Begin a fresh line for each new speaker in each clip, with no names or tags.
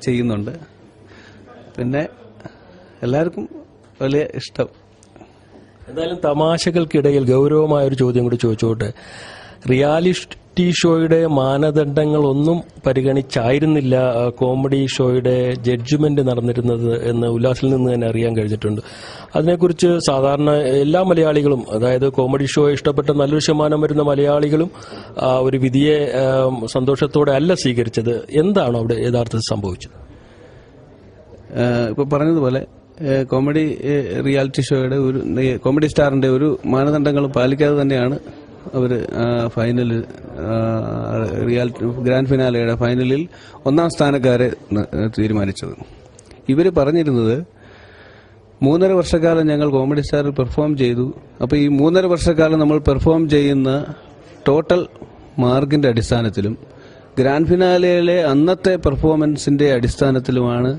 ചെയ്യുന്നുണ്ട്. പിന്നെ എല്ലാവർക്കും വലിയ ഇഷ്ടം.
എന്തായാലും തമാശകൾക്കിടയിൽ ഗൗരവമായൊരു ചോദ്യം കൂടി ചോദിച്ചോട്ടെ. റിയാലിറ്റി ഷോയുടെ മാനദണ്ഡങ്ങളൊന്നും പരിഗണിച്ചായിരുന്നില്ല കോമഡി ഷോയുടെ ജഡ്ജ്മെന്റ് നടന്നിരുന്നത് എന്ന് ഉല്ലാസിൽ നിന്ന് തന്നെ അറിയാൻ കഴിഞ്ഞിട്ടുണ്ട്. അതിനെക്കുറിച്ച് സാധാരണ എല്ലാ മലയാളികളും, അതായത് കോമഡി ഷോ ഇഷ്ടപ്പെട്ട നല്ലൊരു ശതമാനം വരുന്ന മലയാളികളും ഒരു വിധിയെ സന്തോഷത്തോടെ അല്ല സ്വീകരിച്ചത്. എന്താണ് അവിടെ യഥാർത്ഥത്തിൽ സംഭവിച്ചത്?
ഇപ്പൊ പറഞ്ഞതുപോലെ കോമഡി റിയാലിറ്റി ഷോയുടെ ഒരു കോമഡി സ്റ്റാറിന്റെ ഒരു മാനദണ്ഡങ്ങളും പാലിക്കാതെ തന്നെയാണ് അവര് ഫൈനലിൽ ഗ്രാൻഡ് ഫിനാലയുടെ ഫൈനലിൽ 1ാം സ്ഥാനക്കാരെ തീരുമാനിച്ചത്. ഇവര് പറഞ്ഞിരുന്നത് 3.5 വർഷക്കാലം ഞങ്ങൾ കോമഡി സ്റ്റാറിൽ പെർഫോം ചെയ്തു. അപ്പോൾ ഈ 3.5 വർഷക്കാലം നമ്മൾ പെർഫോം ചെയ്യുന്ന ടോട്ടൽ മാർക്കിന്റെ അടിസ്ഥാനത്തിലും ഗ്രാൻഡ് ഫിനാലയിലെ അന്നത്തെ പെർഫോമൻസിന്റെ അടിസ്ഥാനത്തിലുമാണ്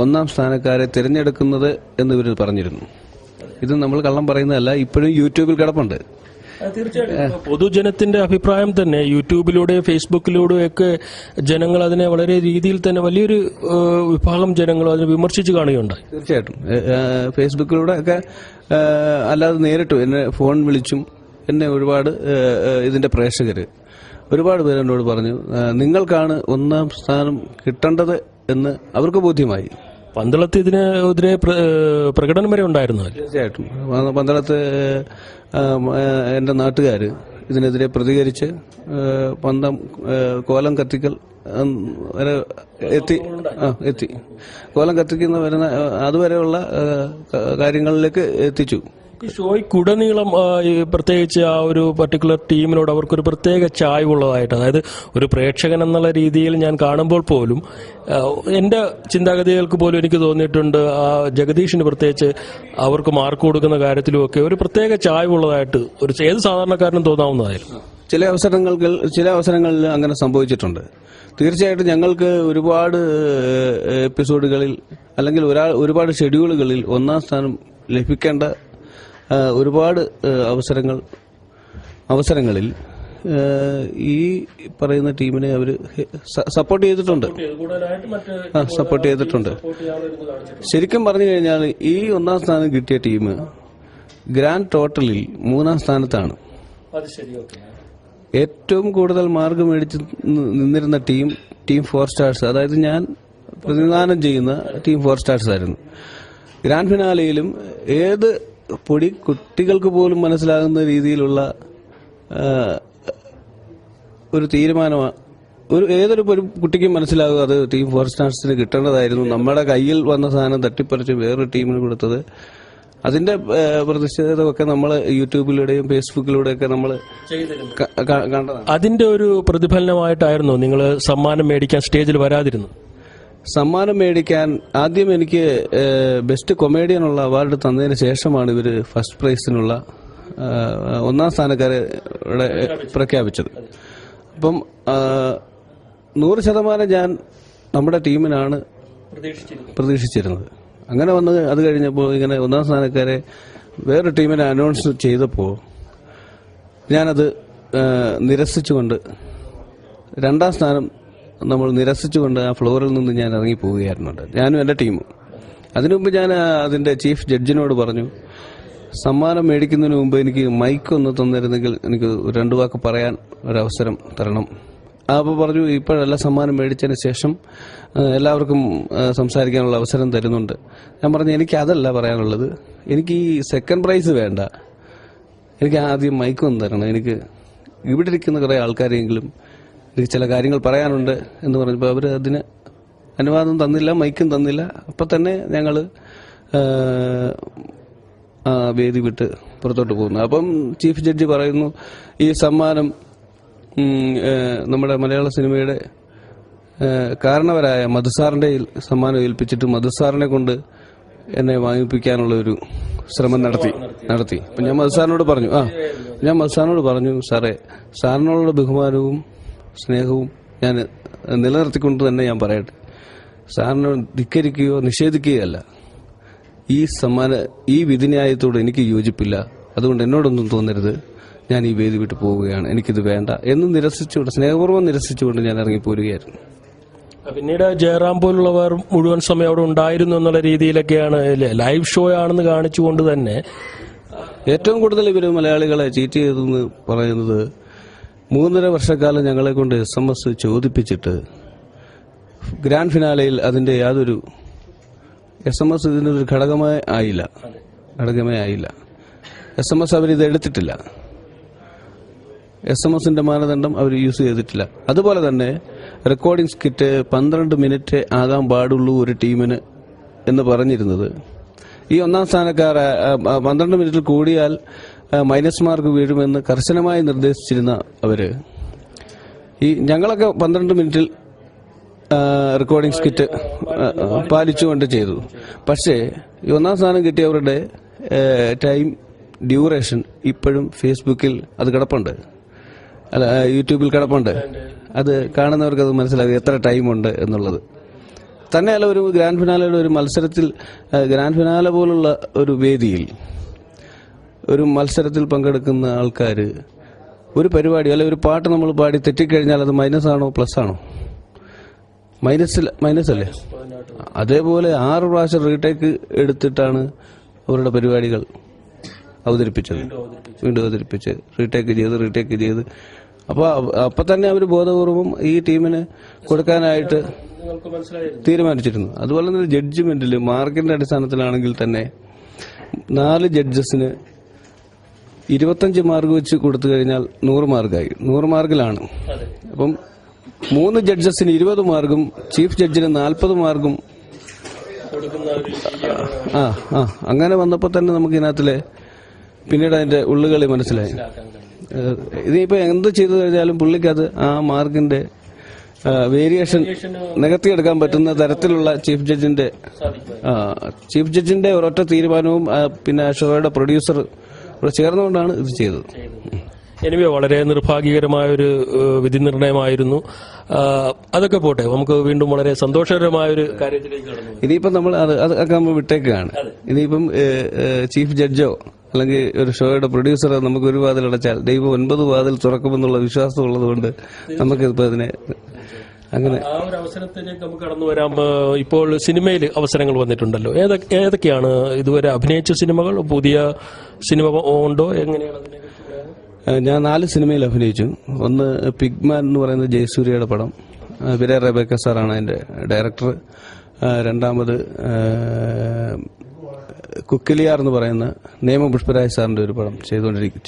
1ാം സ്ഥാനക്കാരെ തിരഞ്ഞെടുക്കുന്നത് എന്ന് ഇവർ പറഞ്ഞിരുന്നു. ഇത് നമ്മൾ കള്ളം പറയുന്നതല്ല, ഇപ്പോഴും യൂട്യൂബിൽ കിടപ്പുണ്ട്.
തീർച്ചയായിട്ടും പൊതുജനത്തിന്റെ അഭിപ്രായം തന്നെ യൂട്യൂബിലൂടെ ഫേസ്ബുക്കിലൂടെയൊക്കെ ജനങ്ങൾ അതിനെ വളരെ രീതിയിൽ തന്നെ വലിയൊരു വിഭാഗം ജനങ്ങൾ അതിനെ വിമർശിച്ച് കാണുകയുണ്ടായി.
തീർച്ചയായിട്ടും ഫേസ്ബുക്കിലൂടെ ഒക്കെ അല്ലാതെ നേരിട്ടും എന്നെ ഫോൺ വിളിച്ചും എന്നെ ഒരുപാട് ഇതിന്റെ പ്രേക്ഷകർ ഒരുപാട് പേര് എന്നോട് പറഞ്ഞു, നിങ്ങൾക്കാണ് 1ാം സ്ഥാനം കിട്ടേണ്ടത് എന്ന് അവർക്ക് ബോധ്യമായി.
പന്തളത്ത് ഇതിനെതിരെ പ്രകടനം വരെ ഉണ്ടായിരുന്നു.
തീർച്ചയായിട്ടും പന്തളത്ത് എന്റെ നാട്ടുകാർ ഇതിനെതിരെ പ്രതികരിച്ച് പന്തം കോലം കത്തിക്കൽ വരെ എത്തി കോലം കത്തിക്കുന്ന വരുന്ന അതുവരെയുള്ള കാര്യങ്ങളിലേക്ക് എത്തിച്ചു.
ഈ ഷോയ്ക്കുടനീളം പ്രത്യേകിച്ച് ആ ഒരു പർട്ടിക്കുലർ ടീമിനോട് അവർക്കൊരു പ്രത്യേക ചായ്വുള്ളതായിട്ട്, അതായത് ഒരു പ്രേക്ഷകൻ എന്നുള്ള രീതിയിൽ ഞാൻ കാണുമ്പോൾ പോലും എന്റെ ചിന്താഗതികൾക്ക് പോലും എനിക്ക് തോന്നിയിട്ടുണ്ട് ആ ജഗദീഷിന് പ്രത്യേകിച്ച് അവർക്ക് മാർക്ക് കൊടുക്കുന്ന കാര്യത്തിലുമൊക്കെ ഒരു പ്രത്യേക ചായ്വുള്ളതായിട്ട് ഒരു ഏത് സാധാരണക്കാരനും തോന്നാവുന്നതായിരുന്നു.
ചില അവസരങ്ങളിൽ അങ്ങനെ സംഭവിച്ചിട്ടുണ്ട്. തീർച്ചയായിട്ടും ഞങ്ങൾക്ക് ഒരുപാട് എപ്പിസോഡുകളിൽ അല്ലെങ്കിൽ ഒരുപാട് ഷെഡ്യൂളുകളിൽ 1ാം സ്ഥാനം ലഭിക്കേണ്ട ഒരുപാട് അവസരങ്ങളിൽ ഈ പറയുന്ന ടീമിനെ അവർ സപ്പോർട്ട് ചെയ്തിട്ടുണ്ട്. ശരിക്കും പറഞ്ഞു കഴിഞ്ഞാൽ ഈ 1ാം സ്ഥാനം കിട്ടിയ ടീം ഗ്രാൻഡ് ടോട്ടലിൽ 3ാം സ്ഥാനത്താണ്. ഏറ്റവും കൂടുതൽ മാർക്ക് മേടിച്ച് നിന്നിരുന്ന ടീം 4 സ്റ്റാർസ്, അതായത് ഞാൻ പ്രതിനിധാനം ചെയ്യുന്ന ടീം 4 സ്റ്റാർസ് ആയിരുന്നു. ഗ്രാൻഡ് ഫിനാലയിലും ഏത് കുട്ടികൾക്ക് പോലും മനസ്സിലാകുന്ന രീതിയിലുള്ള ഒരു തീരുമാനമാണ്. ഏതൊരു കുട്ടിക്കും മനസ്സിലാകും അത് ടീം 4 സ്റ്റാർസിന് കിട്ടേണ്ടതായിരുന്നു. നമ്മുടെ കയ്യിൽ വന്ന സാധനം തട്ടിപ്പറിച്ച് വേറൊരു ടീമിന് കൊടുത്തത്, അതിന്റെ പ്രതിഷേധമൊക്കെ നമ്മൾ യൂട്യൂബിലൂടെയും ഫേസ്ബുക്കിലൂടെയൊക്കെ നമ്മൾ കണ്ടതാണ്.
അതിന്റെ ഒരു പ്രതിഫലനമായിട്ടായിരുന്നു നിങ്ങൾ സമ്മാനം മേടിക്കാൻ സ്റ്റേജിൽ വരാതിരുന്നു?
സമ്മാനം മേടിക്കാൻ ആദ്യം എനിക്ക് ബെസ്റ്റ് കൊമേഡിയനുള്ള അവാർഡ് തന്നതിന് ശേഷമാണ് ഇവർ ഫസ്റ്റ് പ്രൈസിനുള്ള 1ാം സ്ഥാനക്കാരെ പ്രഖ്യാപിച്ചത്. അപ്പം 100% ഞാൻ നമ്മുടെ ടീമിനാണ് പ്രതീക്ഷിച്ചിരുന്നത്. അങ്ങനെ വന്ന് അത് കഴിഞ്ഞപ്പോൾ ഇങ്ങനെ 1ാം സ്ഥാനക്കാരെ വേറൊരു ടീമിനെ അനൗൺസ് ചെയ്തപ്പോൾ ഞാനത് നിരസിച്ചുകൊണ്ട് 2ാം സ്ഥാനം നമ്മൾ നിരസിച്ചുകൊണ്ട് ആ ഫ്ലോറിൽ നിന്ന് ഞാൻ ഇറങ്ങി പോവുകയായിരുന്നുണ്ട്, ഞാനും എൻ്റെ ടീമും. അതിനുമുമ്പ് ഞാൻ അതിന്റെ ചീഫ് ജഡ്ജിനോട് പറഞ്ഞു, സമ്മാനം മേടിക്കുന്നതിന് മുമ്പ് എനിക്ക് മൈക്ക് ഒന്ന് തന്നിരുന്നെങ്കിൽ എനിക്ക് 2 വാക്ക് പറയാൻ ഒരവസരം തരണം. അപ്പോൾ പറഞ്ഞു, ഇപ്പോഴല്ല, സമ്മാനം മേടിച്ചതിന് ശേഷം എല്ലാവർക്കും സംസാരിക്കാനുള്ള അവസരം തരുന്നുണ്ട്. ഞാൻ പറഞ്ഞു, എനിക്ക് അതല്ല പറയാനുള്ളത്, എനിക്ക് ഈ സെക്കൻഡ് പ്രൈസ് വേണ്ട, എനിക്ക് ആദ്യം മൈക്ക് ഒന്ന് തരണം, എനിക്ക് ഇവിടെ ഇരിക്കുന്ന കുറേ ആൾക്കാരെങ്കിലും എനിക്ക് ചില കാര്യങ്ങൾ പറയാനുണ്ട് എന്ന് പറഞ്ഞപ്പോൾ അവർ അതിന് അനുവാദം തന്നില്ല, മൈക്കും തന്നില്ല. അപ്പം തന്നെ ഞങ്ങൾ വേദി വിട്ട് പുറത്തോട്ട് പോകുന്നു. അപ്പം ചീഫ് ജഡ്ജി പറയുന്നു, ഈ സമ്മാനം നമ്മുടെ മലയാള സിനിമയുടെ കാരണവരായ മധുസാറിന്റെ സമ്മാനം ഏൽപ്പിച്ചിട്ട് മധുസാറിനെ കൊണ്ട് എന്നെ വാങ്ങിപ്പിക്കാനുള്ള ഒരു ശ്രമം നടത്തി. അപ്പം ഞാൻ മധുസാറിനോട് പറഞ്ഞു, സാറേ, സാറിനോടുള്ള ബഹുമാനവും സ്നേഹവും ഞാൻ നിലനിർത്തിക്കൊണ്ട് തന്നെ ഞാൻ പറയട്ടെ, സാറിനെ ധിക്കരിക്കുകയോ നിഷേധിക്കുകയല്ല, ഈ വിധിന്യായത്തോട് എനിക്ക് യോജിപ്പില്ല, അതുകൊണ്ട് എന്നോടൊന്നും തോന്നരുത്, ഞാൻ ഈ വേദി വിട്ട് പോവുകയാണ്, എനിക്കിത് വേണ്ട എന്ന് നിരസിച്ചുകൊണ്ട്, സ്നേഹപൂർവ്വം നിരസിച്ചുകൊണ്ട് ഞാൻ ഇറങ്ങിപ്പോരുകയായിരുന്നു.
പിന്നീട് ജയറാം പോലുള്ളവർ മുഴുവൻ സമയം അവിടെ ഉണ്ടായിരുന്നു എന്നുള്ള രീതിയിലൊക്കെയാണ് ലൈവ് ഷോ ആണെന്ന് കാണിച്ചുകൊണ്ട് തന്നെ
ഏറ്റവും കൂടുതൽ ഇവർ മലയാളികളെ ചീറ്റ് ചെയ്തെന്ന് പറയുന്നത് 3.5 വർഷക്കാലം ഞങ്ങളെ കൊണ്ട് SMS ചോദിപ്പിച്ചിട്ട് ഗ്രാൻഡ് ഫിനാലയിൽ അതിന്റെ യാതൊരു SMS ഇതിനൊരു ഘടകമേ ആയില്ല. SMS അവരിത് എടുത്തിട്ടില്ല. SMS-ന്റെ മാനദണ്ഡം അവർ യൂസ് ചെയ്തിട്ടില്ല. അതുപോലെ തന്നെ റെക്കോർഡിംഗ് സ്കിറ്റ് 12 മിനിറ്റ് ആകാൻ പാടുള്ളൂ ഒരു ടീമിന് എന്ന് പറഞ്ഞിരുന്നത്. ഈ ഒന്നാം സ്ഥാനക്കാർ 12 മിനിറ്റിൽ കൂടിയാൽ മൈനസ് മാർക്ക് വീഴുമെന്ന് കർശനമായി നിർദ്ദേശിച്ചിരുന്ന അവര് ഞങ്ങളൊക്കെ 12 മിനിറ്റിൽ റെക്കോർഡിംഗ് സ്കിറ്റ് പാലിച്ചുകൊണ്ട് ചെയ്തു. പക്ഷേ ഈ ഒന്നാം സ്ഥാനം കിട്ടിയവരുടെ ടൈം ഡ്യൂറേഷൻ ഇപ്പോഴും ഫേസ്ബുക്കിൽ അത് കിടപ്പുണ്ട്, അല്ല യൂട്യൂബിൽ കിടപ്പുണ്ട്. അത് കാണുന്നവർക്ക് അത് മനസ്സിലാകും എത്ര ടൈമുണ്ട് എന്നുള്ളത്. തന്നെയല്ല, ഒരു ഗ്രാൻഡ് ഫിനാലയുടെ ഒരു മത്സരത്തിൽ, ഗ്രാൻഡ് ഫിനാല പോലുള്ള ഒരു വേദിയിൽ ഒരു മത്സരത്തിൽ പങ്കെടുക്കുന്ന ആൾക്കാർ ഒരു പരിപാടി അല്ലെ ഒരു പാട്ട് നമ്മൾ പാടി തെറ്റിക്കഴിഞ്ഞാൽ അത് മൈനസ് ആണോ പ്ലസ് ആണോ? മൈനസ് അല്ലേ? അതേപോലെ 6 പ്രാവശ്യം റീടേക്ക് എടുത്തിട്ടാണ് അവരുടെ പരിപാടികൾ വീണ്ടും അവതരിപ്പിച്ച് റീടേക്ക് ചെയ്ത് അപ്പൊ തന്നെ അവർ ബോധപൂർവം ഈ ടീമിന് കൊടുക്കാനായിട്ട് തീരുമാനിച്ചിരുന്നു. അതുപോലെ തന്നെ ജഡ്ജ്മെന്റിൽ മാർക്കിന്റെ അടിസ്ഥാനത്തിലാണെങ്കിൽ തന്നെ 4 ജഡ്ജസിന് 25 മാർക്ക് വെച്ച് കൊടുത്തു കഴിഞ്ഞാൽ 100 മാർക്കായി. 100 മാർക്കിലാണ്. അപ്പം 3 ജഡ്ജസിന് 20 മാർക്കും ചീഫ് ജഡ്ജിന് 40 മാർക്കും അങ്ങനെ വന്നപ്പോൾ തന്നെ നമുക്ക് ഇതിനകത്തിലെ പിന്നീട് അതിന്റെ ഉള്ളുകളി മനസ്സിലായി. ഇതിപ്പോ എന്ത് ചെയ്തു കഴിഞ്ഞാലും പുള്ളിക്ക് അത് ആ മാർക്കിന്റെ വേരിയേഷൻ നികത്തിയെടുക്കാൻ പറ്റുന്ന തരത്തിലുള്ള ചീഫ് ജഡ്ജിന്റെ ഒരൊറ്റ തീരുമാനവും പിന്നെ ഷോയുടെ പ്രൊഡ്യൂസർ ചേർന്നുകൊണ്ടാണ് ഇത് ചെയ്തത്.
എനിവേ വളരെ നിർഭാഗ്യകരമായൊരു വിധി നിർണയമായിരുന്നു. അതൊക്കെ പോട്ടെ, നമുക്ക് വീണ്ടും വളരെ സന്തോഷകരമായൊരു കാര്യത്തിലേക്ക് കടന്നു.
ഇനിയിപ്പം നമ്മൾ അതൊക്കെ നമ്മൾ വിട്ടേക്കാണ്. ഇനിയിപ്പം ചീഫ് ജഡ്ജോ അല്ലെങ്കിൽ ഒരു ഷോയുടെ പ്രൊഡ്യൂസറോ നമുക്ക് ഒരു വാതിൽ അടച്ചാൽ ദൈവം 9 വാതിൽ തുറക്കുമെന്നുള്ള വിശ്വാസം ഉള്ളതുകൊണ്ട് നമുക്കിപ്പോൾ അതിനെ അങ്ങനെ
ആ ഒരു അവസരത്തിലേക്ക് നമുക്ക് കടന്നു വരാം. ഇപ്പോൾ സിനിമയിൽ അവസരങ്ങൾ വന്നിട്ടുണ്ടല്ലോ. ഏതൊക്കെയാണ് ഇതുവരെ അഭിനയിച്ച സിനിമകൾ? പുതിയ സിനിമ ഉണ്ടോ? എങ്ങനെയാണ് അതിനെ?
ഞാൻ 4 സിനിമയിൽ അഭിനയിച്ചു. ഒന്ന് പിഗ്മാൻ എന്ന് പറയുന്ന ജയസൂര്യയുടെ പടം, വിരേ റെബേക്ക സാറാണ് അതിന്റെ ഡയറക്ടർ. രണ്ടാമത് കുക്കിലിയാർ എന്ന് പറയുന്ന നേമ പുഷ്പരാജ് സാറിന്റെ ഒരു പടം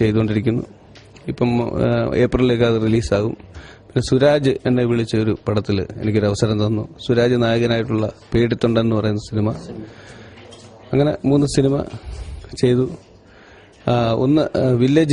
ചെയ്തുകൊണ്ടിരിക്കുന്നു. ഇപ്പം ഏപ്രിലിലേക്ക് അത് റിലീസാകും. പിന്നെ സുരാജ് എന്നെ വിളിച്ച ഒരു പടത്തിൽ എനിക്കൊരു അവസരം തന്നു. സുരാജ് നായകനായിട്ടുള്ള പേടിത്തൊണ്ടൻ എന്ന് പറയുന്ന സിനിമ. അങ്ങനെ 3 സിനിമ ചെയ്തു. ഒന്ന് വില്ലേജ്